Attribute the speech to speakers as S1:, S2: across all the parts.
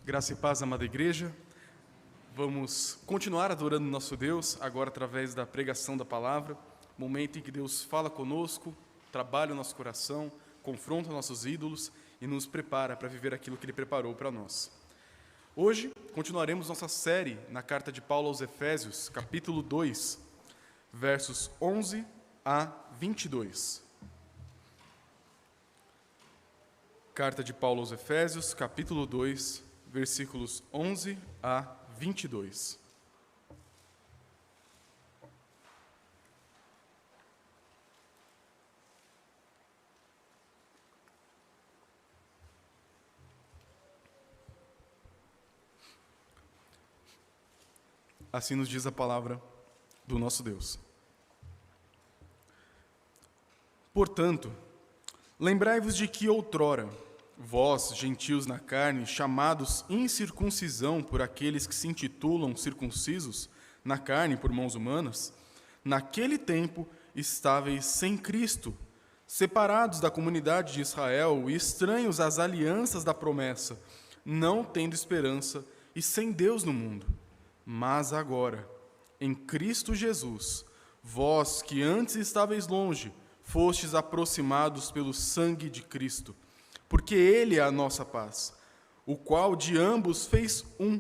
S1: Graça e paz, amada igreja. Vamos continuar adorando nosso Deus, agora através da pregação da palavra, momento em que Deus fala conosco, trabalha o nosso coração, confronta nossos ídolos e nos prepara para viver aquilo que Ele preparou para nós. Hoje, continuaremos nossa série na carta de Paulo aos Efésios, capítulo 2, versos 11 a 22. Carta de Paulo aos Efésios, capítulo 2, versículos 11 a 22. Assim nos diz a palavra do nosso Deus. Portanto, lembrai-vos de que outrora, vós, gentios na carne, chamados incircuncisão por aqueles que se intitulam circuncisos na carne por mãos humanas, naquele tempo estáveis sem Cristo, separados da comunidade de Israel e estranhos às alianças da promessa, não tendo esperança e sem Deus no mundo. Mas agora, em Cristo Jesus, vós que antes estáveis longe, fostes aproximados pelo sangue de Cristo, porque Ele é a nossa paz, o qual de ambos fez um,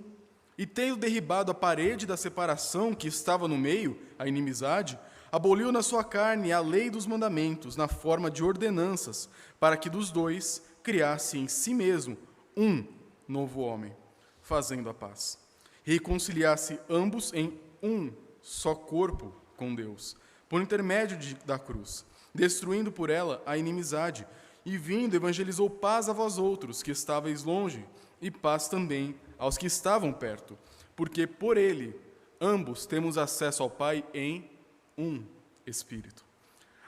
S1: e tendo derribado a parede da separação que estava no meio, a inimizade, aboliu na sua carne a lei dos mandamentos, na forma de ordenanças, para que dos dois criasse em si mesmo um novo homem, fazendo a paz. Reconciliasse ambos em um só corpo com Deus, por intermédio da cruz, destruindo por ela a inimizade, e vindo, evangelizou paz a vós outros, que estáveis longe, e paz também aos que estavam perto, porque por ele ambos temos acesso ao Pai em um Espírito.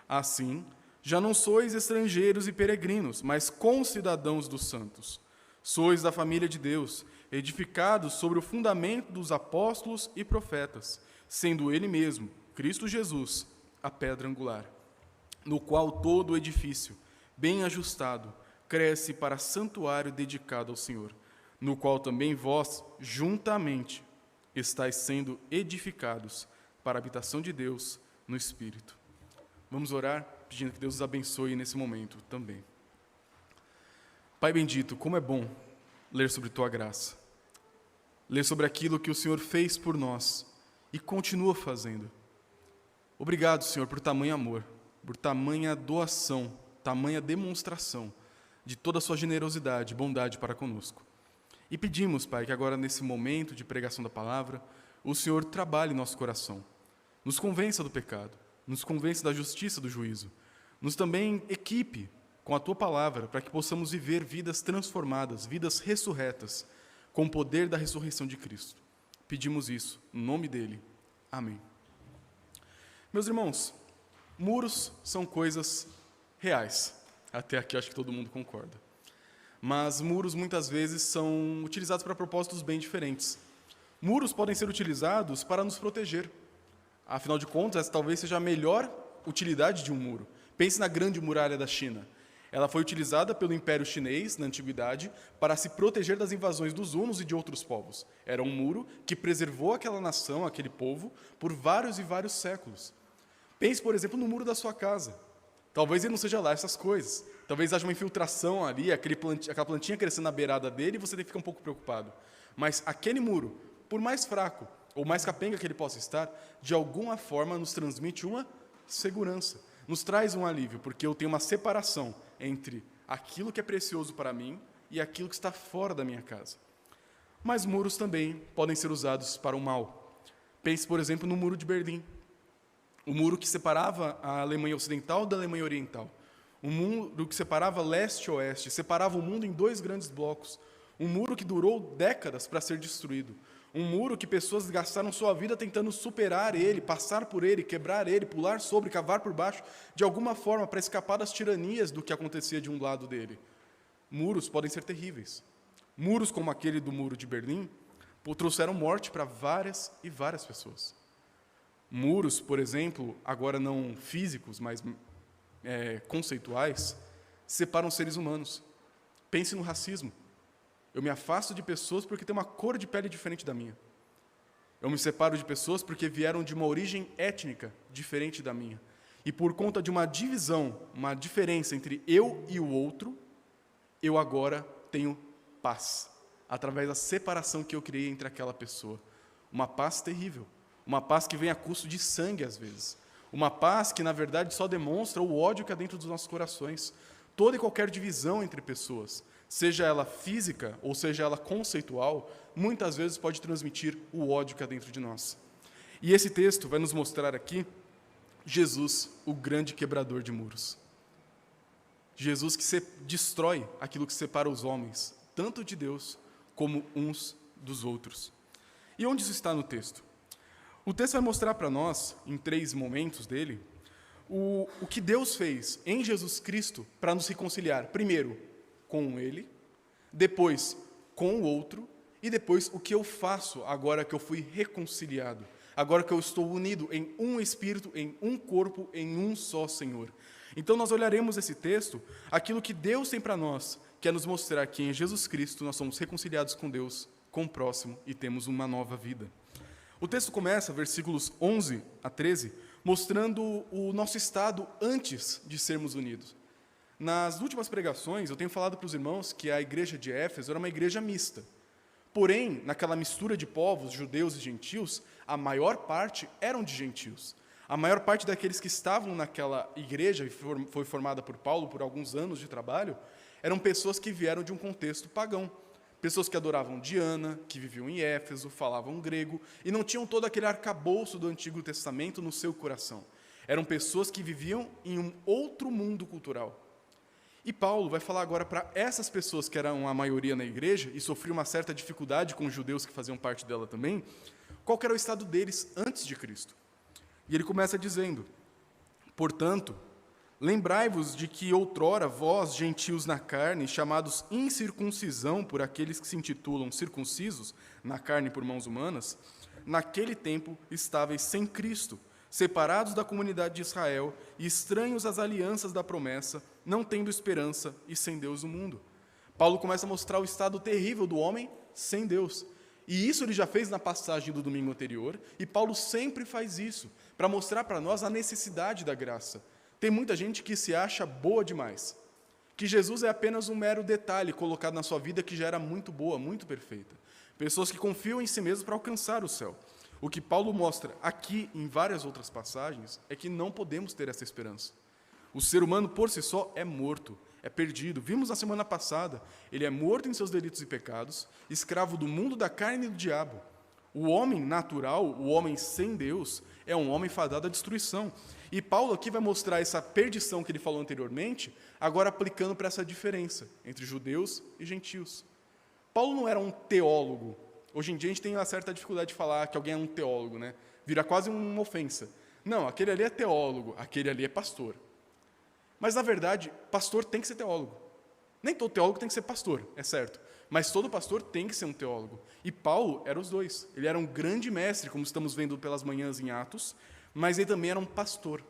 S1: Assim, já não sois estrangeiros e peregrinos, mas concidadãos dos santos. Sois da família de Deus, edificados sobre o fundamento dos apóstolos e profetas, sendo Ele mesmo, Cristo Jesus, a pedra angular, no qual todo o edifício, bem ajustado, cresce para santuário dedicado ao Senhor, no qual também vós, juntamente, estáis sendo edificados para a habitação de Deus no Espírito. Vamos orar, pedindo que Deus os abençoe nesse momento também. Pai bendito, como é bom ler sobre Tua graça, ler sobre aquilo que o Senhor fez por nós e continua fazendo. Obrigado, Senhor, por tamanho amor, por tamanha doação, tamanha demonstração de toda a sua generosidade e bondade para conosco. E pedimos, Pai, que agora nesse momento de pregação da palavra, o Senhor trabalhe nosso coração, nos convença do pecado, nos convença da justiça do juízo, nos também equipe com a Tua palavra para que possamos viver vidas transformadas, vidas ressurretas, com o poder da ressurreição de Cristo. Pedimos isso, no nome dEle. Amém. Meus irmãos, muros são coisas reais. Até aqui acho que todo mundo concorda. Mas muros muitas vezes são utilizados para propósitos bem diferentes. Muros podem ser utilizados para nos proteger. Afinal de contas, essa talvez seja a melhor utilidade de um muro. Pense na Grande Muralha da China. Ela foi utilizada pelo Império Chinês, na Antiguidade, para se proteger das invasões dos hunos e de outros povos. Era um muro que preservou aquela nação, aquele povo, por vários e vários séculos. Pense, por exemplo, no muro da sua casa. Talvez ele não seja lá essas coisas. Talvez haja uma infiltração ali, aquela plantinha crescendo na beirada dele, e você tem que ficar um pouco preocupado. Mas aquele muro, por mais fraco ou mais capenga que ele possa estar, de alguma forma nos transmite uma segurança, nos traz um alívio, porque eu tenho uma separação entre aquilo que é precioso para mim e aquilo que está fora da minha casa. Mas muros também podem ser usados para o mal. Pense, por exemplo, no Muro de Berlim. O muro que separava a Alemanha Ocidental da Alemanha Oriental. O muro que separava leste e oeste, separava o mundo em dois grandes blocos. Um muro que durou décadas para ser destruído. Um muro que pessoas gastaram sua vida tentando superar ele, passar por ele, quebrar ele, pular sobre, cavar por baixo, de alguma forma para escapar das tiranias do que acontecia de um lado dele. Muros podem ser terríveis. Muros como aquele do Muro de Berlim trouxeram morte para várias e várias pessoas. Muros, por exemplo, agora não físicos, mas conceituais, separam seres humanos. Pense no racismo. Eu me afasto de pessoas porque têm uma cor de pele diferente da minha. Eu me separo de pessoas porque vieram de uma origem étnica diferente da minha. E por conta de uma divisão, uma diferença entre eu e o outro, eu agora tenho paz, através da separação que eu criei entre aquela pessoa. Uma paz terrível, uma paz que vem a custo de sangue às vezes. Uma paz que, na verdade, só demonstra o ódio que há dentro dos nossos corações. Toda e qualquer divisão entre pessoas, seja ela física ou seja ela conceitual, muitas vezes pode transmitir o ódio que há dentro de nós. E esse texto vai nos mostrar aqui Jesus, o grande quebrador de muros. Jesus que destrói aquilo que separa os homens, tanto de Deus como uns dos outros. E onde isso está no texto? O texto vai mostrar para nós, em 3 momentos dele, o que Deus fez em Jesus Cristo para nos reconciliar, primeiro, com Ele, depois, com o outro, e depois, o que eu faço agora que eu fui reconciliado, agora que eu estou unido em um Espírito, em um corpo, em um só Senhor. Então, nós olharemos esse texto, aquilo que Deus tem para nós, que é nos mostrar que em Jesus Cristo nós somos reconciliados com Deus, com o próximo, e temos uma nova vida. O texto começa, versículos 11 a 13, mostrando o nosso estado antes de sermos unidos. Nas últimas pregações, eu tenho falado para os irmãos que a igreja de Éfeso era uma igreja mista. Porém, naquela mistura de povos, judeus e gentios, a maior parte eram de gentios. A maior parte daqueles que estavam naquela igreja, e foi formada por Paulo por alguns anos de trabalho, eram pessoas que vieram de um contexto pagão. Pessoas que adoravam Diana, que viviam em Éfeso, falavam grego, e não tinham todo aquele arcabouço do Antigo Testamento no seu coração. Eram pessoas que viviam em um outro mundo cultural. E Paulo vai falar agora para essas pessoas que eram a maioria na igreja, e sofriam uma certa dificuldade com os judeus que faziam parte dela também, qual que era o estado deles antes de Cristo. E ele começa dizendo: portanto, lembrai-vos de que outrora vós, gentios na carne, chamados incircuncisão por aqueles que se intitulam circuncisos, na carne por mãos humanas, naquele tempo estáveis sem Cristo, separados da comunidade de Israel e estranhos às alianças da promessa, não tendo esperança e sem Deus no mundo. Paulo começa a mostrar o estado terrível do homem sem Deus. E isso ele já fez na passagem do domingo anterior, e Paulo sempre faz isso, para mostrar para nós a necessidade da graça. Tem muita gente que se acha boa demais, que Jesus é apenas um mero detalhe colocado na sua vida que já era muito boa, muito perfeita. Pessoas que confiam em si mesmos para alcançar o céu. O que Paulo mostra aqui em várias outras passagens é que não podemos ter essa esperança. O ser humano por si só é morto, é perdido. Vimos na semana passada, ele é morto em seus delitos e pecados, escravo do mundo da carne e do diabo. O homem natural, o homem sem Deus, é um homem fadado à destruição. E Paulo aqui vai mostrar essa perdição que ele falou anteriormente, agora aplicando para essa diferença entre judeus e gentios. Paulo não era um teólogo. Hoje em dia a gente tem uma certa dificuldade de falar que alguém é um teólogo, né? Vira quase uma ofensa. Não, aquele ali é teólogo, aquele ali é pastor. Mas, na verdade, pastor tem que ser teólogo. Nem todo teólogo tem que ser pastor, é certo. Mas todo pastor tem que ser um teólogo. E Paulo era os dois. Ele era um grande mestre, como estamos vendo pelas manhãs em Atos, mas ele também era um pastor.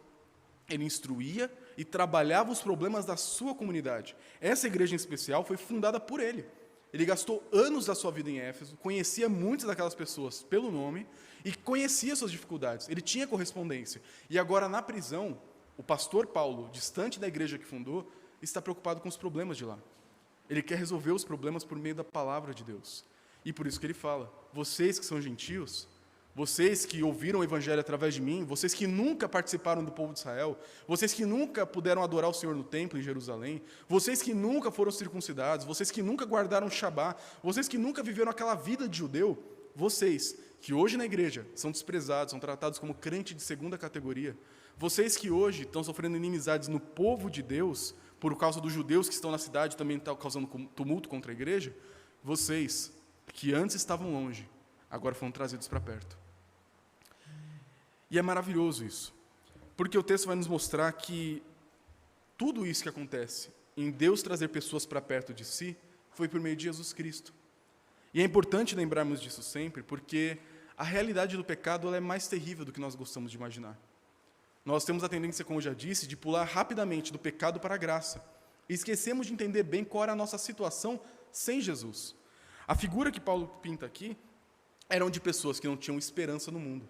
S1: Ele instruía e trabalhava os problemas da sua comunidade. Essa igreja em especial foi fundada por ele. Ele gastou anos da sua vida em Éfeso, conhecia muitas daquelas pessoas pelo nome e conhecia suas dificuldades. Ele tinha correspondência. E agora, na prisão, o pastor Paulo, distante da igreja que fundou, está preocupado com os problemas de lá. Ele quer resolver os problemas por meio da palavra de Deus. E por isso que ele fala: vocês que são gentios, vocês que ouviram o evangelho através de mim, vocês que nunca participaram do povo de Israel, vocês que nunca puderam adorar o Senhor no templo em Jerusalém, vocês que nunca foram circuncidados, vocês que nunca guardaram o Shabá, vocês que nunca viveram aquela vida de judeu, vocês que hoje na igreja são desprezados, são tratados como crente de segunda categoria, vocês que hoje estão sofrendo inimizades no povo de Deus, por causa dos judeus que estão na cidade também estão causando tumulto contra a igreja, vocês que antes estavam longe, agora foram trazidos para perto. E é maravilhoso isso, porque o texto vai nos mostrar que tudo isso que acontece em Deus trazer pessoas para perto de si, foi por meio de Jesus Cristo. E é importante lembrarmos disso sempre, porque a realidade do pecado ela é mais terrível do que nós gostamos de imaginar. Nós temos a tendência, como eu já disse, de pular rapidamente do pecado para a graça. E esquecemos de entender bem qual era a nossa situação sem Jesus. A figura que Paulo pinta aqui eram de pessoas que não tinham esperança no mundo,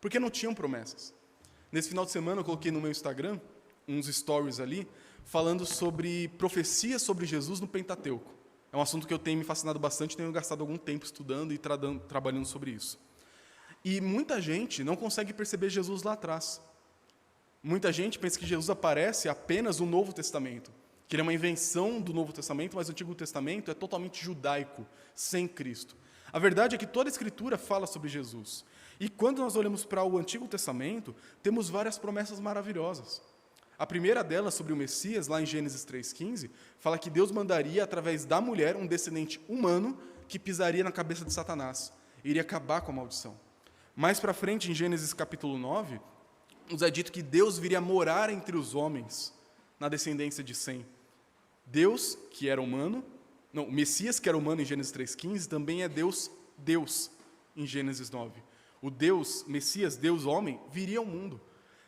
S1: porque não tinham promessas. Nesse final de semana eu coloquei no meu Instagram uns stories ali, falando sobre profecias sobre Jesus no Pentateuco. É um assunto que eu tenho me fascinado bastante, tenho gastado algum tempo estudando e trabalhando sobre isso. E muita gente não consegue perceber Jesus lá atrás. Muita gente pensa que Jesus aparece apenas no Novo Testamento, que ele é uma invenção do Novo Testamento, mas o Antigo Testamento é totalmente judaico, sem Cristo. A verdade é que toda a Escritura fala sobre Jesus. E quando nós olhamos para o Antigo Testamento, temos várias promessas maravilhosas. A primeira delas, sobre o Messias, lá em Gênesis 3,15, fala que Deus mandaria, através da mulher, um descendente humano que pisaria na cabeça de Satanás, iria acabar com a maldição. Mais para frente, em Gênesis capítulo 9, nos é dito que Deus viria morar entre os homens, na descendência de Sem. Deus, que era humano, o Messias, que era humano em Gênesis 3,15, também é Deus em Gênesis 9. O Deus, Messias, Deus homem, viria ao mundo.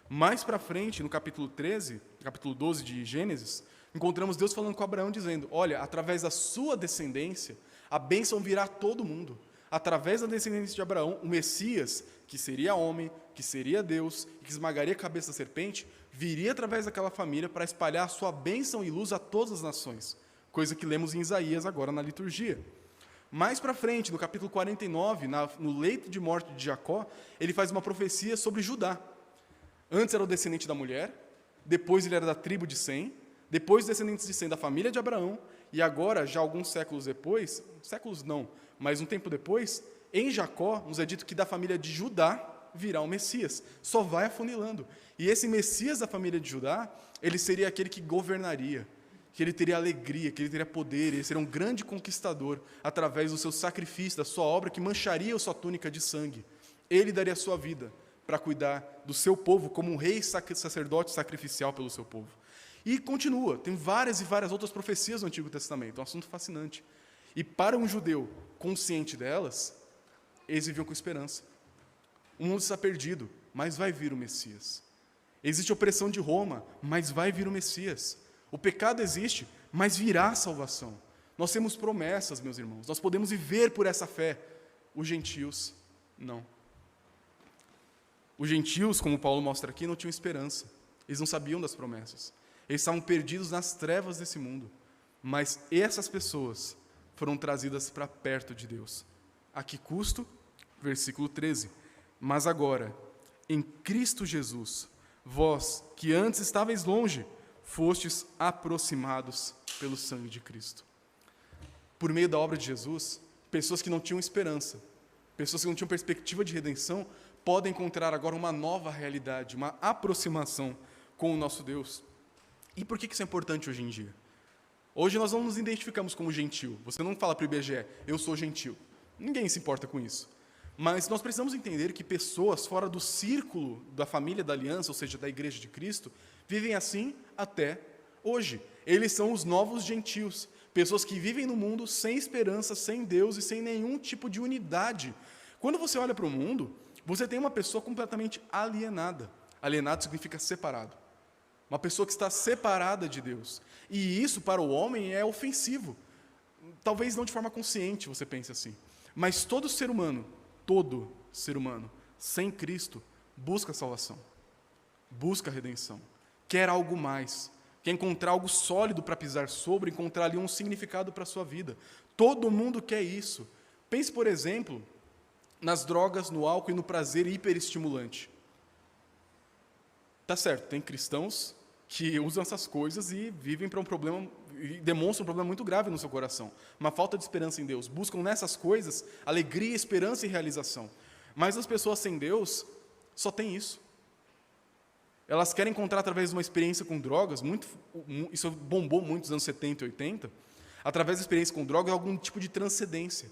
S1: Mais para frente, no capítulo 13, capítulo 12 de Gênesis, encontramos Deus falando com Abraão, dizendo, olha, através da sua descendência, a bênção virá a todo mundo. Através da descendência de Abraão, o Messias, que seria homem, que seria Deus, e que esmagaria a cabeça da serpente, viria através daquela família para espalhar a sua bênção e luz a todas as nações, coisa que lemos em Isaías agora na liturgia. Mais para frente, no capítulo 49, no leito de morte de Jacó, ele faz uma profecia sobre Judá. Antes era o descendente da mulher, depois ele era da tribo de Sem, depois descendentes de Sem da família de Abraão, e agora, já alguns séculos depois, séculos não, mas um tempo depois, em Jacó, nos é dito que da família de Judá virá o Messias. Só vai afunilando. E esse Messias da família de Judá, ele seria aquele que governaria, que ele teria alegria, que ele teria poder, ele seria um grande conquistador, através do seu sacrifício, da sua obra, que mancharia a sua túnica de sangue. Ele daria a sua vida para cuidar do seu povo como um rei sacerdote sacrificial pelo seu povo. E continua, tem várias e várias outras profecias no Antigo Testamento, é um assunto fascinante. E para um judeu consciente delas, eles viviam com esperança. O mundo está perdido, mas vai vir o Messias. Existe opressão de Roma, mas vai vir o Messias. O pecado existe, mas virá a salvação. Nós temos promessas, meus irmãos, nós podemos viver por essa fé. Os gentios, não. Os gentios, como Paulo mostra aqui, não tinham esperança. Eles não sabiam das promessas. Eles estavam perdidos nas trevas desse mundo. Mas essas pessoas foram trazidas para perto de Deus. A que custo? Versículo 13. Mas agora, em Cristo Jesus, vós, que antes estáveis longe, fostes aproximados pelo sangue de Cristo. Por meio da obra de Jesus, pessoas que não tinham esperança, pessoas que não tinham perspectiva de redenção, podem encontrar agora uma nova realidade, uma aproximação com o nosso Deus. E por que isso é importante hoje em dia? Hoje nós não nos identificamos como gentil. Você não fala para o IBGE, eu sou gentil. Ninguém se importa com isso. Mas nós precisamos entender que pessoas fora do círculo da família da aliança, ou seja, da igreja de Cristo, vivem assim até hoje. Eles são os novos gentios, pessoas que vivem no mundo sem esperança, sem Deus e sem nenhum tipo de unidade. Quando você olha para o mundo, você tem uma pessoa completamente alienada. Alienado significa separado. Uma pessoa que está separada de Deus. E isso, para o homem, é ofensivo. Talvez não de forma consciente, você pense assim. Mas todo ser humano, sem Cristo, busca salvação. Busca redenção. Quer algo mais. Quer encontrar algo sólido para pisar sobre, encontrar ali um significado para a sua vida. Todo mundo quer isso. Pense, por exemplo, nas drogas, no álcool e no prazer hiperestimulante. Tá certo, tem cristãos que usam essas coisas e vivem para um problema, e demonstram um problema muito grave no seu coração. Uma falta de esperança em Deus. Buscam nessas coisas alegria, esperança e realização. Mas as pessoas sem Deus só têm isso. Elas querem encontrar através de uma experiência com drogas, isso bombou muito nos anos 70 e 80, através da experiência com drogas, algum tipo de transcendência.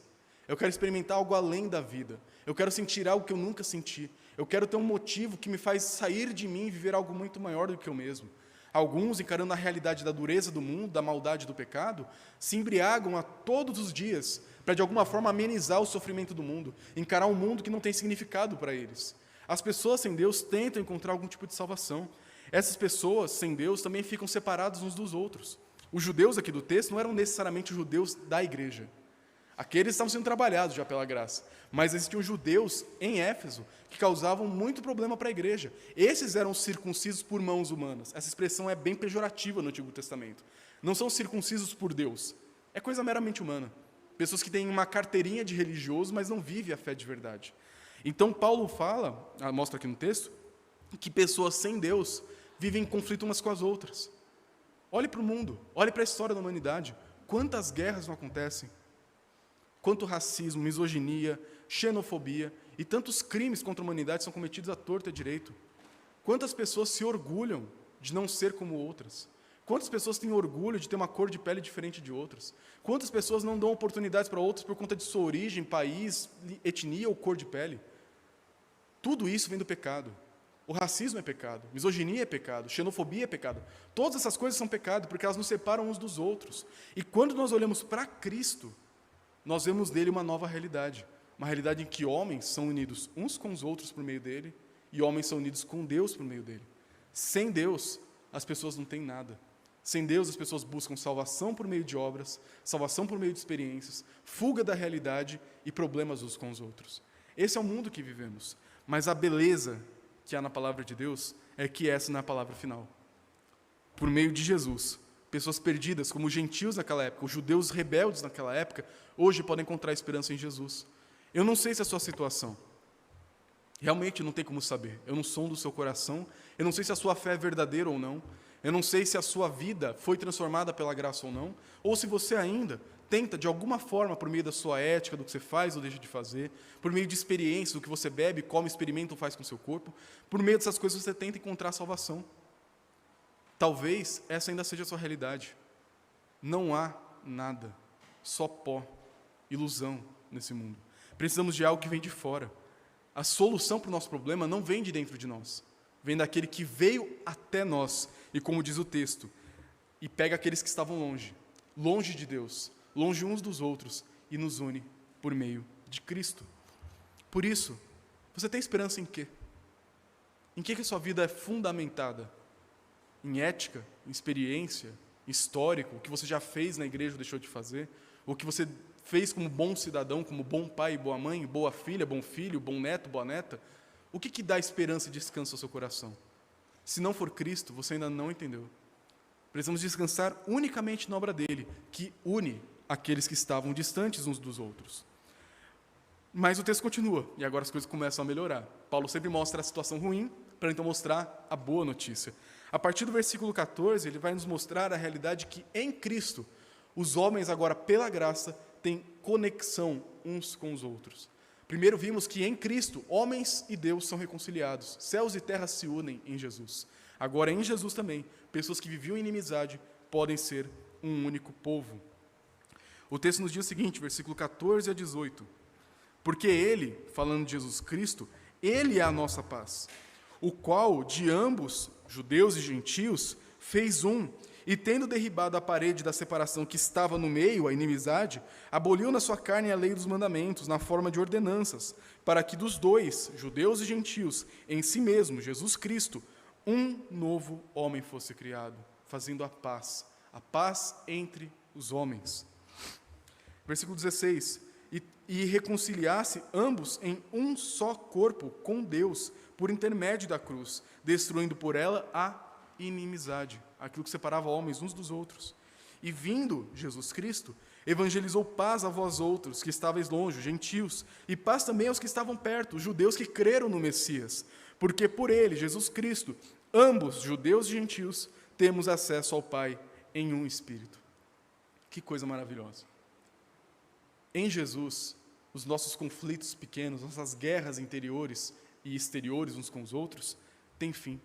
S1: Eu quero experimentar algo além da vida. Eu quero sentir algo que eu nunca senti. Eu quero ter um motivo que me faz sair de mim e viver algo muito maior do que eu mesmo. Alguns, encarando a realidade da dureza do mundo, da maldade do pecado, se embriagam a todos os dias para, de alguma forma, amenizar o sofrimento do mundo, encarar um mundo que não tem significado para eles. As pessoas sem Deus tentam encontrar algum tipo de salvação. Essas pessoas sem Deus também ficam separados uns dos outros. Os judeus aqui do texto não eram necessariamente os judeus da igreja. Aqueles estavam sendo trabalhados já pela graça. Mas existiam judeus em Éfeso que causavam muito problema para a igreja. Esses eram circuncisos por mãos humanas. Essa expressão é bem pejorativa no Antigo Testamento. Não são circuncisos por Deus. É coisa meramente humana. Pessoas que têm uma carteirinha de religioso, mas não vivem a fé de verdade. Então Paulo mostra aqui no texto, que pessoas sem Deus vivem em conflito umas com as outras. Olhe para o mundo, olhe para a história da humanidade. Quantas guerras não acontecem? Quanto racismo, misoginia, xenofobia e tantos crimes contra a humanidade são cometidos à torta e à direito. Quantas pessoas se orgulham de não ser como outras? Quantas pessoas têm orgulho de ter uma cor de pele diferente de outras? Quantas pessoas não dão oportunidades para outras por conta de sua origem, país, etnia ou cor de pele? Tudo isso vem do pecado. O racismo é pecado, misoginia é pecado, xenofobia é pecado. Todas essas coisas são pecado porque elas nos separam uns dos outros. E quando nós olhamos para Cristo, nós vemos nele uma nova realidade. Uma realidade em que homens são unidos uns com os outros por meio dele e homens são unidos com Deus por meio dele. Sem Deus, as pessoas não têm nada. Sem Deus, as pessoas buscam salvação por meio de obras, salvação por meio de experiências, fuga da realidade e problemas uns com os outros. Esse é o mundo que vivemos. Mas a beleza que há na palavra de Deus é que essa não é a palavra final. Por meio de Jesus, pessoas perdidas, como os gentios naquela época, os judeus rebeldes naquela época, hoje podem encontrar esperança em Jesus. Eu não sei se é a sua situação. Realmente não tem como saber. Eu não sou do seu coração. Eu não sei se a sua fé é verdadeira ou não. Eu não sei se a sua vida foi transformada pela graça ou não. Ou se você ainda tenta, de alguma forma, por meio da sua ética, do que você faz ou deixa de fazer, por meio de experiência, do que você bebe, come, experimenta ou faz com o seu corpo, por meio dessas coisas você tenta encontrar salvação. Talvez essa ainda seja a sua realidade. Não há nada, só pó, ilusão nesse mundo. Precisamos de algo que vem de fora. A solução para o nosso problema não vem de dentro de nós. Vem daquele que veio até nós, e como diz o texto, e pega aqueles que estavam longe, longe de Deus, longe uns dos outros, e nos une por meio de Cristo. Por isso, você tem esperança em quê? Em que a sua vida é fundamentada? Em ética, em experiência, em histórico, o que você já fez na igreja ou deixou de fazer? O que você fez como bom cidadão, como bom pai e boa mãe, boa filha, bom filho, bom neto, boa neta? O que dá esperança e descanso ao seu coração? Se não for Cristo, você ainda não entendeu. Precisamos descansar unicamente na obra dele, que une aqueles que estavam distantes uns dos outros. Mas o texto continua, e agora as coisas começam a melhorar. Paulo sempre mostra a situação ruim, para então mostrar a boa notícia. A partir do versículo 14, ele vai nos mostrar a realidade que em Cristo, os homens agora, pela graça, têm conexão uns com os outros. Primeiro vimos que em Cristo, homens e Deus são reconciliados, céus e terra se unem em Jesus. Agora, em Jesus também, pessoas que viviam em inimizade podem ser um único povo. O texto nos diz o seguinte, versículo 14 a 18. Porque ele, falando de Jesus Cristo, ele é a nossa paz, o qual de ambos, judeus e gentios, fez um, e tendo derribado a parede da separação que estava no meio, a inimizade, aboliu na sua carne a lei dos mandamentos, na forma de ordenanças, para que dos dois, judeus e gentios, em si mesmo, Jesus Cristo, um novo homem fosse criado, fazendo a paz entre os homens. Versículo 16, e reconciliasse ambos em um só corpo com Deus, por intermédio da cruz, destruindo por ela a inimizade, aquilo que separava homens uns dos outros. E vindo Jesus Cristo, evangelizou paz a vós outros, que estáveis longe, gentios, e paz também aos que estavam perto, os judeus que creram no Messias, porque por ele, Jesus Cristo, ambos, judeus e gentios, temos acesso ao Pai em um Espírito. Que coisa maravilhosa. Em Jesus, os nossos conflitos pequenos, nossas guerras interiores e exteriores uns com os outros, têm fim.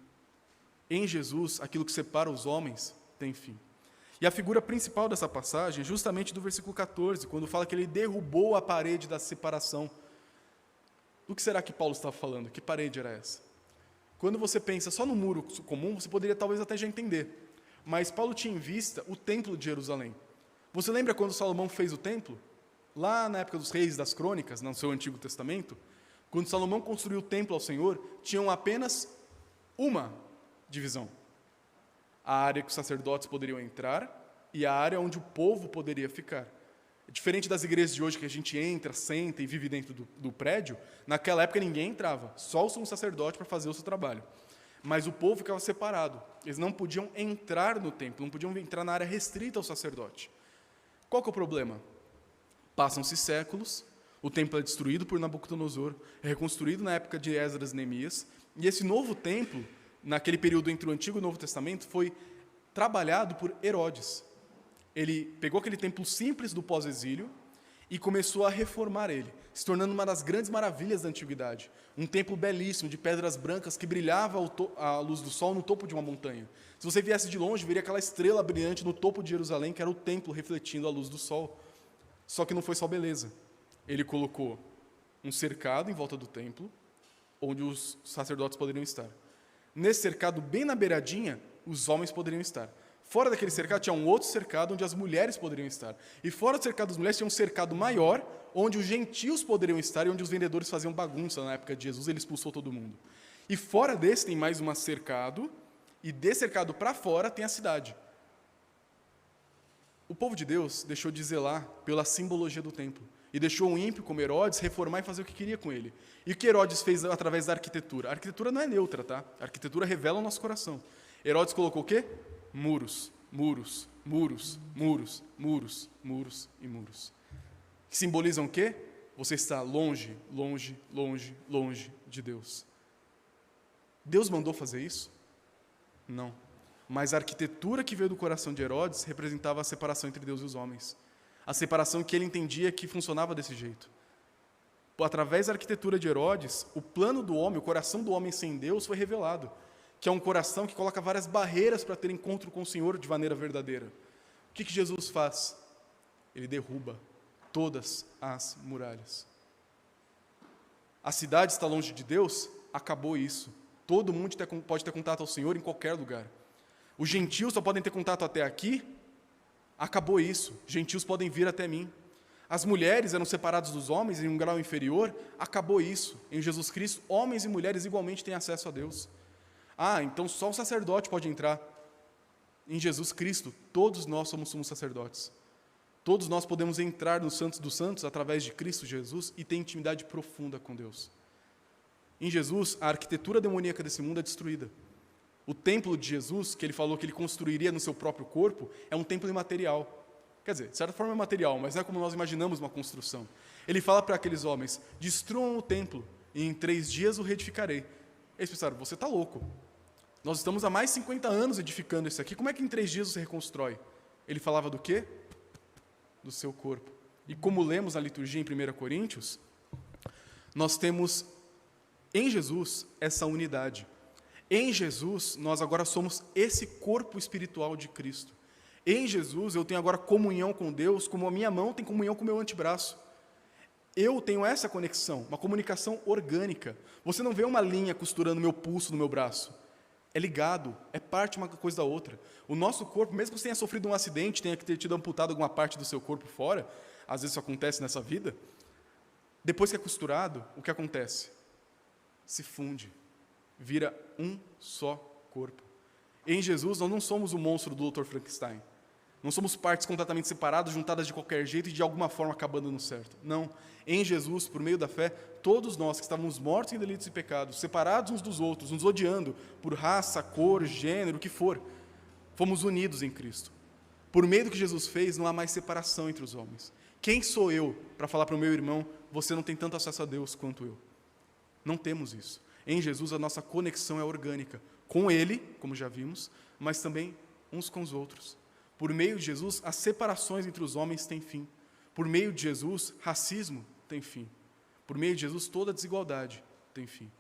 S1: Em Jesus, aquilo que separa os homens tem fim. E a figura principal dessa passagem é justamente do versículo 14, quando fala que ele derrubou a parede da separação. Do que será que Paulo estava falando? Que parede era essa? Quando você pensa só no muro comum, você poderia talvez até já entender. Mas Paulo tinha em vista o templo de Jerusalém. Você lembra quando Salomão fez o templo? Lá na época dos reis das crônicas, no seu Antigo Testamento, quando Salomão construiu o templo ao Senhor, tinham apenas uma divisão. A área que os sacerdotes poderiam entrar e a área onde o povo poderia ficar. Diferente das igrejas de hoje, que a gente entra, senta e vive dentro do prédio, naquela época ninguém entrava, só o sumo sacerdote para fazer o seu trabalho. Mas o povo ficava separado, eles não podiam entrar no templo, não podiam entrar na área restrita ao sacerdote. Qual que é o problema? Passam-se séculos, o templo é destruído por Nabucodonosor, é reconstruído na época de Esdras e Neemias, e esse novo templo, naquele período entre o Antigo e o Novo Testamento, foi trabalhado por Herodes. Ele pegou aquele templo simples do pós-exílio e começou a reformar ele, se tornando uma das grandes maravilhas da antiguidade. Um templo belíssimo, de pedras brancas, que brilhava à luz do sol no topo de uma montanha. Se você viesse de longe, veria aquela estrela brilhante no topo de Jerusalém, que era o templo refletindo a luz do sol. Só que não foi só beleza. Ele colocou um cercado em volta do templo, onde os sacerdotes poderiam estar. Nesse cercado, bem na beiradinha, os homens poderiam estar. Fora daquele cercado tinha um outro cercado onde as mulheres poderiam estar. E fora do cercado das mulheres tinha um cercado maior onde os gentios poderiam estar e onde os vendedores faziam bagunça na época de Jesus, ele expulsou todo mundo. E fora desse tem mais um cercado, e desse cercado para fora tem a cidade. O povo de Deus deixou de zelar pela simbologia do templo e deixou um ímpio como Herodes reformar e fazer o que queria com ele. E o que Herodes fez através da arquitetura? A arquitetura não é neutra, tá? A arquitetura revela o nosso coração. Herodes colocou o quê? Muros, muros, muros, muros, muros, muros e muros. Que simbolizam o quê? Você está longe, longe, longe, longe de Deus. Deus mandou fazer isso? Não. Mas a arquitetura que veio do coração de Herodes representava a separação entre Deus e os homens. A separação que ele entendia que funcionava desse jeito. Através da arquitetura de Herodes, o plano do homem, o coração do homem sem Deus foi revelado, que é um coração que coloca várias barreiras para ter encontro com o Senhor de maneira verdadeira. O que Jesus faz? Ele derruba todas as muralhas. A cidade está longe de Deus? Acabou isso. Todo mundo pode ter contato ao Senhor em qualquer lugar. Os gentios só podem ter contato até aqui? Acabou isso. Gentios podem vir até mim. As mulheres eram separadas dos homens em um grau inferior? Acabou isso. Em Jesus Cristo, homens e mulheres igualmente têm acesso a Deus. Então só o sacerdote pode entrar. Em Jesus Cristo, todos nós somos sumos sacerdotes. Todos nós podemos entrar no Santos dos Santos através de Cristo Jesus e ter intimidade profunda com Deus. Em Jesus, a arquitetura demoníaca desse mundo é destruída. O templo de Jesus, que ele falou que ele construiria no seu próprio corpo, é um templo imaterial. Quer dizer, de certa forma é material, mas não é como nós imaginamos uma construção. Ele fala para aqueles homens, destruam o templo e em 3 dias o reedificarei. Eles pensaram, você está louco. Nós estamos há mais de 50 anos edificando isso aqui, como é que em 3 dias você reconstrói? Ele falava do quê? Do seu corpo. E como lemos na liturgia em 1 Coríntios, nós temos em Jesus essa unidade. Em Jesus, nós agora somos esse corpo espiritual de Cristo. Em Jesus, eu tenho agora comunhão com Deus, como a minha mão tem comunhão com o meu antebraço. Eu tenho essa conexão, uma comunicação orgânica. Você não vê uma linha costurando meu pulso no meu braço. É ligado, é parte uma coisa da outra. O nosso corpo, mesmo que você tenha sofrido um acidente, tenha que ter tido amputado alguma parte do seu corpo fora, às vezes isso acontece nessa vida, depois que é costurado, o que acontece? Se funde, vira um só corpo. Em Jesus, nós não somos o monstro do Dr. Frankenstein. Não somos partes completamente separadas, juntadas de qualquer jeito e de alguma forma acabando no certo. Não. Em Jesus, por meio da fé, todos nós que estávamos mortos em delitos e pecados, separados uns dos outros, nos odiando por raça, cor, gênero, o que for, fomos unidos em Cristo. Por meio do que Jesus fez, não há mais separação entre os homens. Quem sou eu para falar para o meu irmão, você não tem tanto acesso a Deus quanto eu? Não temos isso. Em Jesus, a nossa conexão é orgânica. Com Ele, como já vimos, mas também uns com os outros. Por meio de Jesus, as separações entre os homens têm fim. Por meio de Jesus, racismo tem fim. Por meio de Jesus, toda desigualdade tem fim.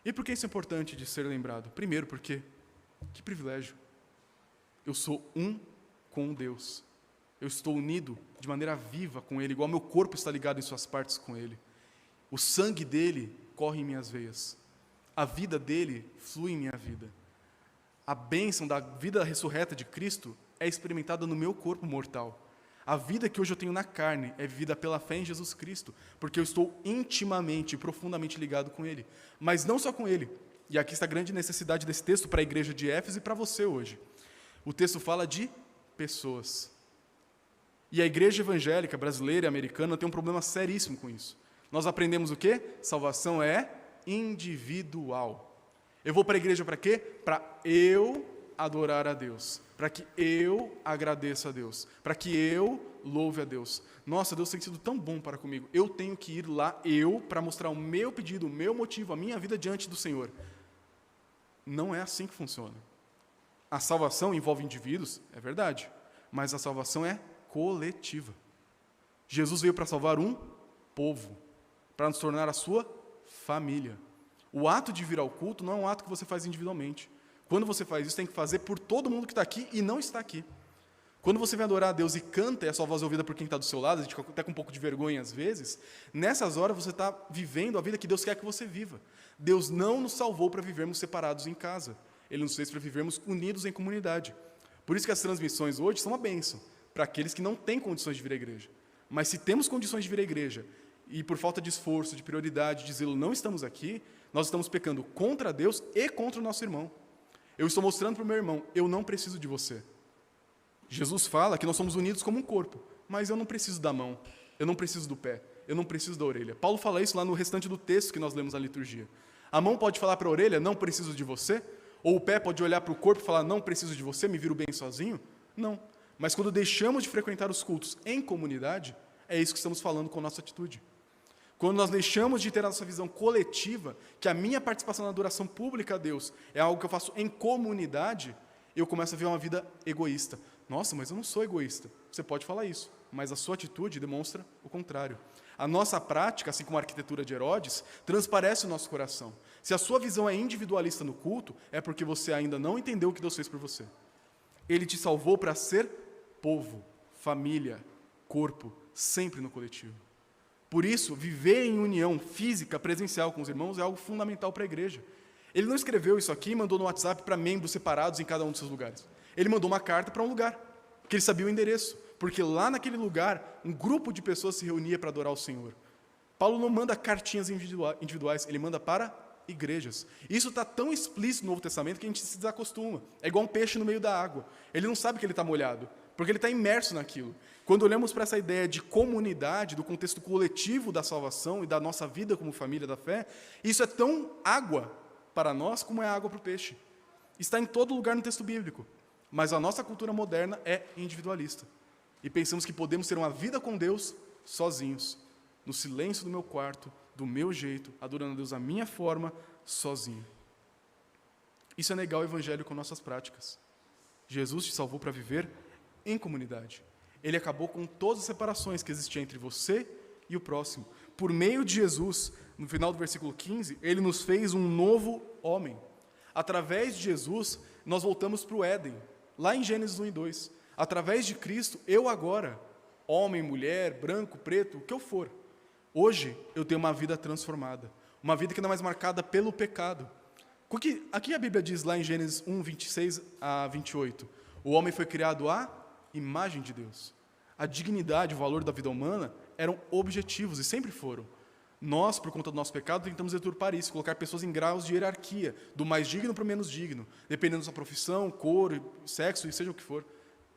S1: E por que isso é importante de ser lembrado? Primeiro, porque, que privilégio. Eu sou um com Deus. Eu estou unido de maneira viva com Ele, igual meu corpo está ligado em suas partes com Ele. O sangue dEle corre em minhas veias. A vida dEle flui em minha vida. A bênção da vida ressurreta de Cristo é experimentada no meu corpo mortal. A vida que hoje eu tenho na carne é vivida pela fé em Jesus Cristo, porque eu estou intimamente e profundamente ligado com Ele. Mas não só com Ele. E aqui está a grande necessidade desse texto para a igreja de Éfeso e para você hoje. O texto fala de pessoas. E a igreja evangélica brasileira e americana tem um problema seríssimo com isso. Nós aprendemos o quê? Salvação é individual. Eu vou para a igreja para quê? Para eu adorar a Deus, para que eu agradeça a Deus, para que eu louve a Deus. Nossa, Deus tem sido tão bom para comigo. Eu tenho que ir lá, para mostrar o meu pedido, o meu motivo, a minha vida diante do Senhor. Não é assim que funciona. A salvação envolve indivíduos, é verdade, mas a salvação é coletiva. Jesus veio para salvar um povo, para nos tornar a sua família. O ato de vir ao culto não é um ato que você faz individualmente. Quando você faz isso, tem que fazer por todo mundo que está aqui e não está aqui. Quando você vem adorar a Deus e canta e a sua voz é ouvida por quem está do seu lado, a gente fica até com um pouco de vergonha às vezes, nessas horas você está vivendo a vida que Deus quer que você viva. Deus não nos salvou para vivermos separados em casa. Ele nos fez para vivermos unidos em comunidade. Por isso que as transmissões hoje são uma bênção para aqueles que não têm condições de vir à igreja. Mas se temos condições de vir à igreja e por falta de esforço, de prioridade, de zelo, não estamos aqui, nós estamos pecando contra Deus e contra o nosso irmão. Eu estou mostrando para o meu irmão, eu não preciso de você. Jesus fala que nós somos unidos como um corpo, mas eu não preciso da mão, eu não preciso do pé, eu não preciso da orelha. Paulo fala isso lá no restante do texto que nós lemos na liturgia. A mão pode falar para a orelha, não preciso de você, ou o pé pode olhar para o corpo e falar, não preciso de você, me viro bem sozinho? Não. Mas quando deixamos de frequentar os cultos em comunidade, é isso que estamos falando com a nossa atitude. Quando nós deixamos de ter a nossa visão coletiva, que a minha participação na adoração pública a Deus é algo que eu faço em comunidade, eu começo a ver uma vida egoísta. Nossa, mas eu não sou egoísta. Você pode falar isso, mas a sua atitude demonstra o contrário. A nossa prática, assim como a arquitetura de Herodes, transparece o nosso coração. Se a sua visão é individualista no culto, é porque você ainda não entendeu o que Deus fez por você. Ele te salvou para ser povo, família, corpo, sempre no coletivo. Por isso, viver em união física, presencial com os irmãos é algo fundamental para a igreja. Ele não escreveu isso aqui e mandou no WhatsApp para membros separados em cada um dos seus lugares. Ele mandou uma carta para um lugar, que ele sabia o endereço, porque lá naquele lugar, um grupo de pessoas se reunia para adorar o Senhor. Paulo não manda cartinhas individuais, ele manda para igrejas. Isso está tão explícito no Novo Testamento que a gente se desacostuma. É igual um peixe no meio da água. Ele não sabe que ele está molhado, porque ele está imerso naquilo. Quando olhamos para essa ideia de comunidade, do contexto coletivo da salvação e da nossa vida como família da fé, isso é tão água para nós como é água para o peixe. Está em todo lugar no texto bíblico. Mas a nossa cultura moderna é individualista. E pensamos que podemos ter uma vida com Deus sozinhos, no silêncio do meu quarto, do meu jeito, adorando a Deus à minha forma, sozinho. Isso é negar o evangelho com nossas práticas. Jesus te salvou para viver em comunidade. Ele acabou com todas as separações que existiam entre você e o próximo. Por meio de Jesus, no final do versículo 15, ele nos fez um novo homem. Através de Jesus, nós voltamos para o Éden, lá em Gênesis 1 e 2. Através de Cristo, eu agora, homem, mulher, branco, preto, o que eu for, hoje eu tenho uma vida transformada. Uma vida que não é mais marcada pelo pecado. Porque aqui a Bíblia diz lá em Gênesis 1, 26 a 28, o homem foi criado à imagem de Deus. A dignidade, o valor da vida humana eram objetivos e sempre foram. Nós, por conta do nosso pecado, tentamos deturpar isso, colocar pessoas em graus de hierarquia, do mais digno para o menos digno, dependendo da sua profissão, cor, sexo e seja o que for.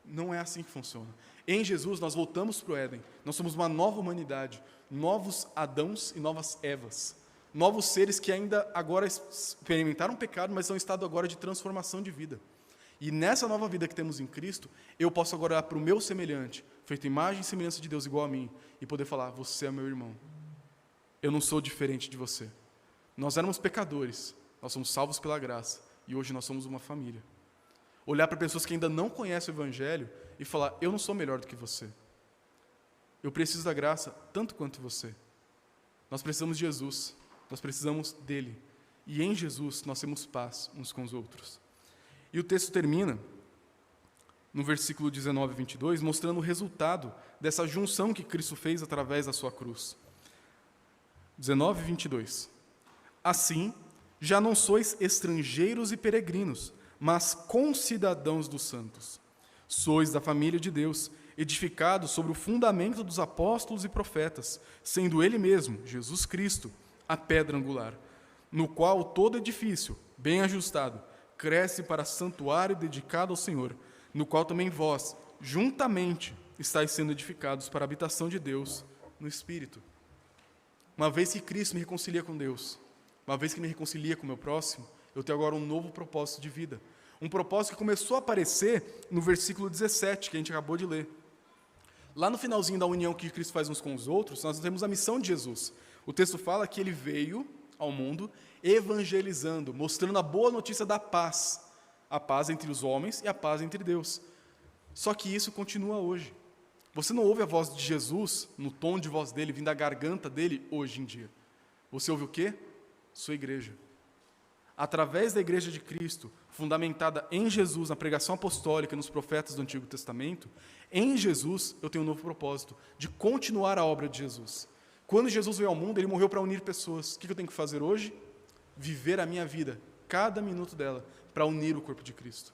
S1: Não é assim que funciona. Em Jesus, nós voltamos para o Éden. Nós somos uma nova humanidade, novos Adãos e novas Evas. Novos seres que ainda agora experimentaram pecado, mas estão em estado agora de transformação de vida. E nessa nova vida que temos em Cristo, eu posso agora olhar para o meu semelhante, feito imagem e semelhança de Deus igual a mim, e poder falar, você é meu irmão. Eu não sou diferente de você. Nós éramos pecadores, nós somos salvos pela graça, e hoje nós somos uma família. Olhar para pessoas que ainda não conhecem o Evangelho e falar, eu não sou melhor do que você. Eu preciso da graça tanto quanto você. Nós precisamos de Jesus, nós precisamos dele. E em Jesus nós temos paz uns com os outros. E o texto termina, no versículo 19 e 22, mostrando o resultado dessa junção que Cristo fez através da sua cruz. 19 e 22. Assim, já não sois estrangeiros e peregrinos, mas concidadãos dos santos. Sois da família de Deus, edificados sobre o fundamento dos apóstolos e profetas, sendo ele mesmo, Jesus Cristo, a pedra angular, no qual todo edifício, bem ajustado, cresce para santuário dedicado ao Senhor, no qual também vós, juntamente, estáis sendo edificados para a habitação de Deus no Espírito. Uma vez que Cristo me reconcilia com Deus, uma vez que me reconcilia com o meu próximo, eu tenho agora um novo propósito de vida. Um propósito que começou a aparecer no versículo 17, que a gente acabou de ler. Lá no finalzinho da união que Cristo faz uns com os outros, nós temos a missão de Jesus. O texto fala que ele veio ao mundo evangelizando, mostrando a boa notícia da paz. A paz entre os homens e a paz entre Deus. Só que isso continua hoje. Você não ouve a voz de Jesus, no tom de voz dele, vindo da garganta dele, hoje em dia. Você ouve o quê? Sua igreja. Através da igreja de Cristo, fundamentada em Jesus, na pregação apostólica, nos profetas do Antigo Testamento, em Jesus eu tenho um novo propósito, de continuar a obra de Jesus. Quando Jesus veio ao mundo, ele morreu para unir pessoas. O que eu tenho que fazer hoje? Viver a minha vida, cada minuto dela, para unir o corpo de Cristo.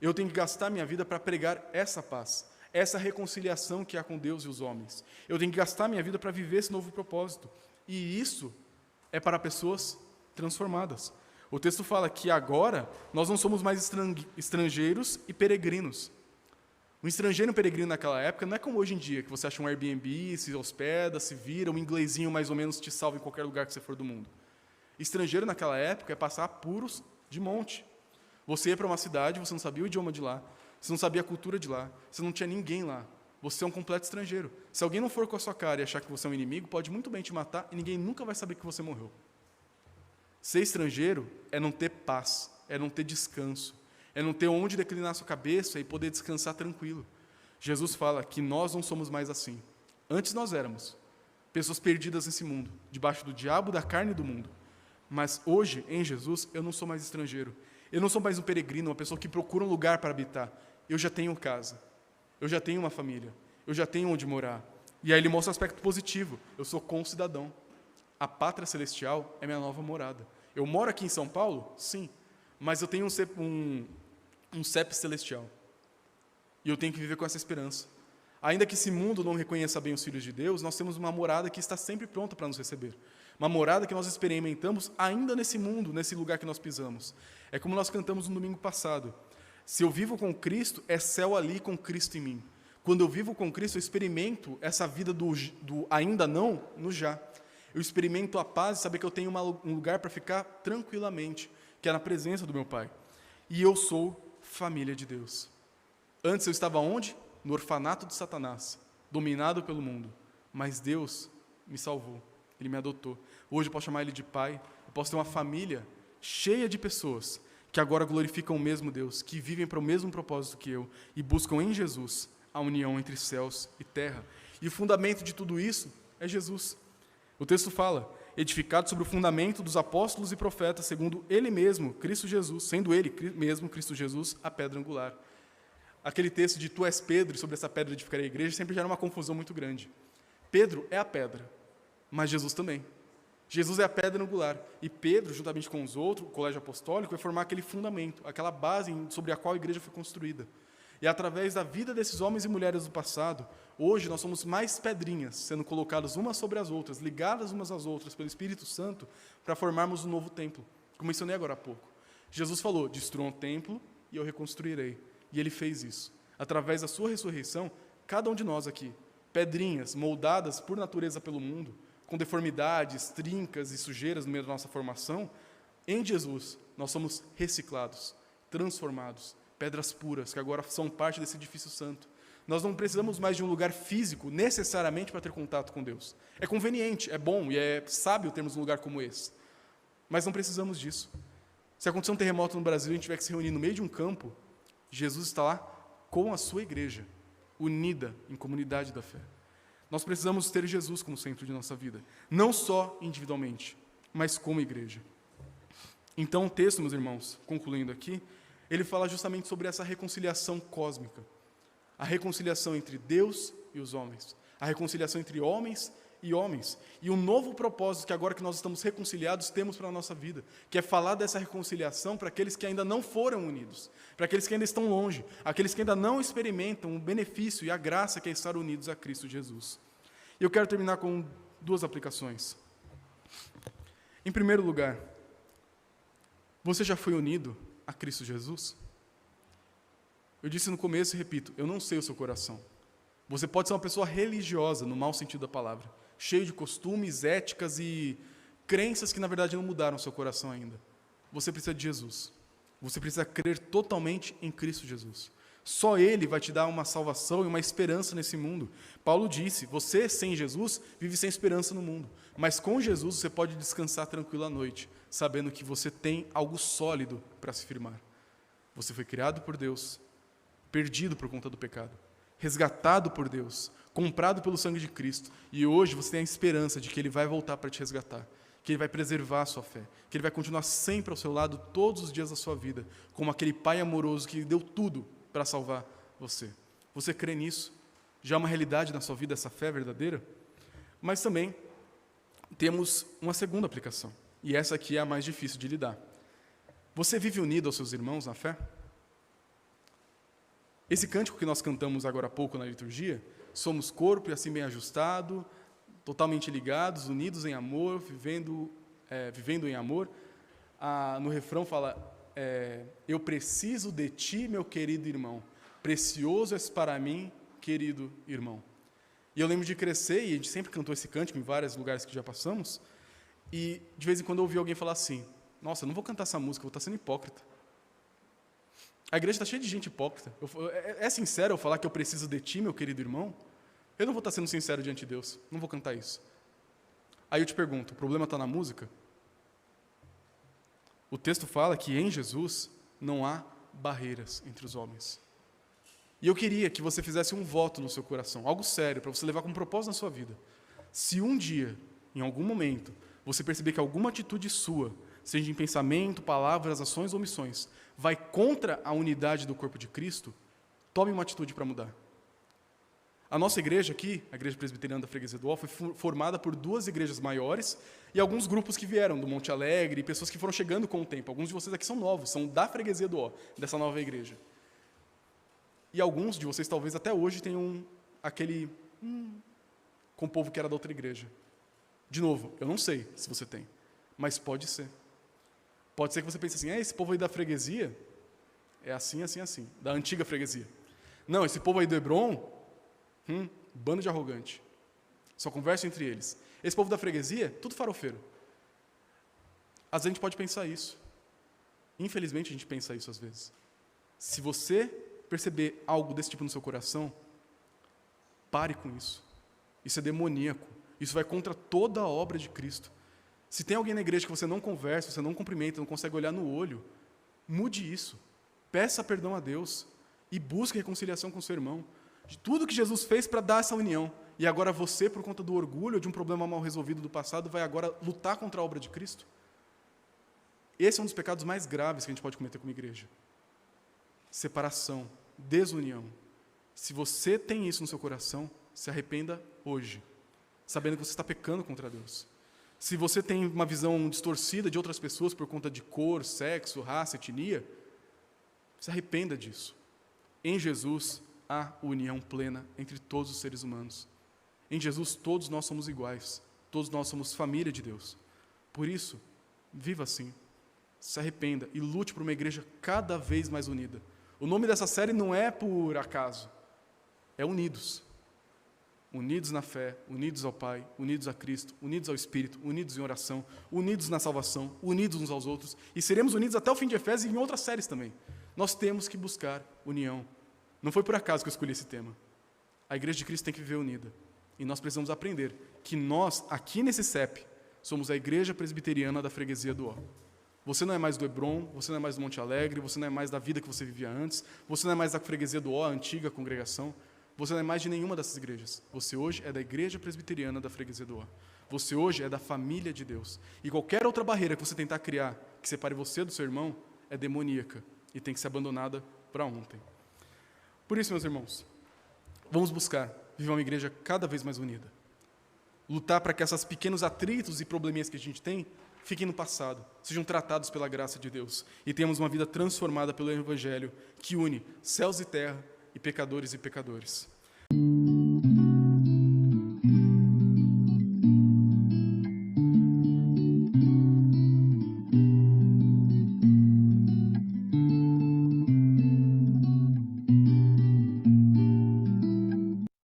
S1: Eu tenho que gastar minha vida para pregar essa paz, essa reconciliação que há com Deus e os homens. Eu tenho que gastar minha vida para viver esse novo propósito. E isso é para pessoas transformadas. O texto fala que agora nós não somos mais estrangeiros e peregrinos. Um estrangeiro e um peregrino naquela época não é como hoje em dia, que você acha um Airbnb, se hospeda, se vira, um inglesinho mais ou menos te salva em qualquer lugar que você for do mundo. Estrangeiro naquela época é passar apuros de monte. Você ia para uma cidade, você não sabia o idioma de lá, você não sabia a cultura de lá, você não tinha ninguém lá. Você é um completo estrangeiro. Se alguém não for com a sua cara e achar que você é um inimigo, pode muito bem te matar e ninguém nunca vai saber que você morreu. Ser estrangeiro é não ter paz, é não ter descanso, é não ter onde declinar a sua cabeça e poder descansar tranquilo. Jesus fala que nós não somos mais assim. Antes nós éramos pessoas perdidas nesse mundo, debaixo do diabo, da carne e do mundo. Mas hoje, em Jesus, eu não sou mais estrangeiro. Eu não sou mais um peregrino, uma pessoa que procura um lugar para habitar. Eu já tenho casa, eu já tenho uma família, eu já tenho onde morar. E aí ele mostra o aspecto positivo. Eu sou concidadão. A pátria celestial é minha nova morada. Eu moro aqui em São Paulo? Sim. Mas eu tenho um CEP celestial. E eu tenho que viver com essa esperança. Ainda que esse mundo não reconheça bem os filhos de Deus, nós temos uma morada que está sempre pronta para nos receber. Uma morada que nós experimentamos ainda nesse mundo, nesse lugar que nós pisamos. É como nós cantamos no domingo passado. Se eu vivo com Cristo, é céu ali com Cristo em mim. Quando eu vivo com Cristo, eu experimento essa vida do ainda não no já. Eu experimento a paz e saber que eu tenho um lugar para ficar tranquilamente, que é na presença do meu Pai. E eu sou família de Deus. Antes eu estava onde? No orfanato de Satanás, dominado pelo mundo. Mas Deus me salvou, Ele me adotou. Hoje eu posso chamar Ele de Pai, eu posso ter uma família cheia de pessoas que agora glorificam o mesmo Deus, que vivem para o mesmo propósito que eu e buscam em Jesus a união entre céus e terra. E o fundamento de tudo isso é Jesus. O texto fala, edificado sobre o fundamento dos apóstolos e profetas, segundo Ele mesmo, Cristo Jesus, sendo Ele mesmo, Cristo Jesus, a pedra angular. Aquele texto de tu és Pedro, e sobre essa pedra edificarei a igreja, sempre gera uma confusão muito grande. Pedro é a pedra, mas Jesus também. Jesus é a pedra angular, e Pedro, juntamente com os outros, o colégio apostólico, vai formar aquele fundamento, aquela base sobre a qual a igreja foi construída. E através da vida desses homens e mulheres do passado, hoje nós somos mais pedrinhas, sendo colocadas umas sobre as outras, ligadas umas às outras pelo Espírito Santo, para formarmos um novo templo, como mencionei agora há pouco. Jesus falou, destruam o templo e eu reconstruirei. E Ele fez isso. Através da sua ressurreição, cada um de nós aqui, pedrinhas moldadas por natureza pelo mundo, com deformidades, trincas e sujeiras no meio da nossa formação, em Jesus nós somos reciclados, transformados, pedras puras, que agora são parte desse edifício santo. Nós não precisamos mais de um lugar físico, necessariamente, para ter contato com Deus. É conveniente, é bom e é sábio termos um lugar como esse. Mas não precisamos disso. Se acontecer um terremoto no Brasil e a gente tiver que se reunir no meio de um campo, Jesus está lá com a sua igreja, unida em comunidade da fé. Nós precisamos ter Jesus como centro de nossa vida, não só individualmente, mas como igreja. Então o texto, meus irmãos, concluindo aqui, ele fala justamente sobre essa reconciliação cósmica, a reconciliação entre Deus e os homens, a reconciliação entre homens e homens, e um novo propósito que agora que nós estamos reconciliados temos para a nossa vida, que é falar dessa reconciliação para aqueles que ainda não foram unidos, para aqueles que ainda estão longe, aqueles que ainda não experimentam o benefício e a graça que é estar unidos a Cristo Jesus. E eu quero terminar com duas aplicações. Em primeiro lugar, você já foi unido a Cristo Jesus? Eu disse no começo e repito, eu não sei o seu coração. Você pode ser uma pessoa religiosa, no mau sentido da palavra, cheio de costumes, éticas e crenças que, na verdade, não mudaram seu coração ainda. Você precisa de Jesus. Você precisa crer totalmente em Cristo Jesus. Só Ele vai te dar uma salvação e uma esperança nesse mundo. Paulo disse, você sem Jesus vive sem esperança no mundo. Mas com Jesus você pode descansar tranquilo à noite, sabendo que você tem algo sólido para se firmar. Você foi criado por Deus, perdido por conta do pecado, resgatado por Deus, comprado pelo sangue de Cristo. E hoje você tem a esperança de que Ele vai voltar para te resgatar, que Ele vai preservar a sua fé, que Ele vai continuar sempre ao seu lado todos os dias da sua vida, como aquele Pai amoroso que deu tudo para salvar você. Você crê nisso? Já é uma realidade na sua vida essa fé verdadeira? Mas também temos uma segunda aplicação, e essa aqui é a mais difícil de lidar. Você vive unido aos seus irmãos na fé? Esse cântico que nós cantamos agora há pouco na liturgia, somos corpo e assim bem ajustado, totalmente ligados, unidos em amor, vivendo em amor. No refrão fala, eu preciso de ti, meu querido irmão, precioso és para mim, querido irmão. E eu lembro de crescer, e a gente sempre cantou esse cântico em vários lugares que já passamos, e de vez em quando eu ouvi alguém falar assim, nossa, eu não vou cantar essa música, eu vou estar sendo hipócrita. A igreja está cheia de gente hipócrita. É sincero eu falar que eu preciso de ti, meu querido irmão? Eu não vou estar sendo sincero diante de Deus, não vou cantar isso. Aí eu te pergunto, o problema está na música? O texto fala que em Jesus não há barreiras entre os homens. E eu queria que você fizesse um voto no seu coração, algo sério, para você levar como propósito na sua vida. Se um dia, em algum momento, você perceber que alguma atitude sua, seja em pensamento, palavras, ações ou omissões, vai contra a unidade do corpo de Cristo, tome uma atitude para mudar. A nossa igreja aqui, a Igreja Presbiteriana da Freguesia do Ó, foi formada por 2 igrejas maiores e alguns grupos que vieram do Monte Alegre, pessoas que foram chegando com o tempo. Alguns de vocês aqui são novos, são da Freguesia do Ó, dessa nova igreja. E alguns de vocês talvez até hoje tenham aquele com o povo que era da outra igreja. De novo, eu não sei se você tem, mas pode ser. Pode ser que você pense assim, esse povo aí da freguesia é assim, assim, assim, da antiga freguesia. Não, esse povo aí do Hebron, bando de arrogante. Só conversa entre eles. Esse povo da freguesia, tudo farofeiro. Às vezes a gente pode pensar isso. Infelizmente a gente pensa isso às vezes. Se você perceber algo desse tipo no seu coração, pare com isso. Isso é demoníaco. Isso vai contra toda a obra de Cristo. Se tem alguém na igreja que você não conversa, você não cumprimenta, não consegue olhar no olho, mude isso. Peça perdão a Deus e busque reconciliação com o seu irmão. De tudo que Jesus fez para dar essa união. E agora você, por conta do orgulho ou de um problema mal resolvido do passado, vai agora lutar contra a obra de Cristo? Esse é um dos pecados mais graves que a gente pode cometer como igreja. Separação, desunião. Se você tem isso no seu coração, se arrependa hoje, sabendo que você está pecando contra Deus. Se você tem uma visão distorcida de outras pessoas por conta de cor, sexo, raça, etnia, se arrependa disso. Em Jesus há união plena entre todos os seres humanos. Em Jesus todos nós somos iguais, todos nós somos família de Deus. Por isso, viva assim, se arrependa e lute por uma igreja cada vez mais unida. O nome dessa série não é por acaso, é Unidos. Unidos na fé, unidos ao Pai, unidos a Cristo, unidos ao Espírito, unidos em oração, unidos na salvação, unidos uns aos outros, e seremos unidos até o fim de Efésios e em outras séries também. Nós temos que buscar união. Não foi por acaso que eu escolhi esse tema. A Igreja de Cristo tem que viver unida. E nós precisamos aprender que nós, aqui nesse CEP, somos a Igreja Presbiteriana da Freguesia do Ó. Você não é mais do Hebron, você não é mais do Monte Alegre, você não é mais da vida que você vivia antes, você não é mais da Freguesia do Ó, a antiga congregação. Você não é mais de nenhuma dessas igrejas. Você hoje é da Igreja Presbiteriana da Freguesia do Ó. Você hoje é da família de Deus. E qualquer outra barreira que você tentar criar, que separe você do seu irmão, é demoníaca e tem que ser abandonada para ontem. Por isso, meus irmãos, vamos buscar viver uma igreja cada vez mais unida. Lutar para que esses pequenos atritos e probleminhas que a gente tem fiquem no passado, sejam tratados pela graça de Deus e tenhamos uma vida transformada pelo Evangelho que une céus e terra, e pecadores.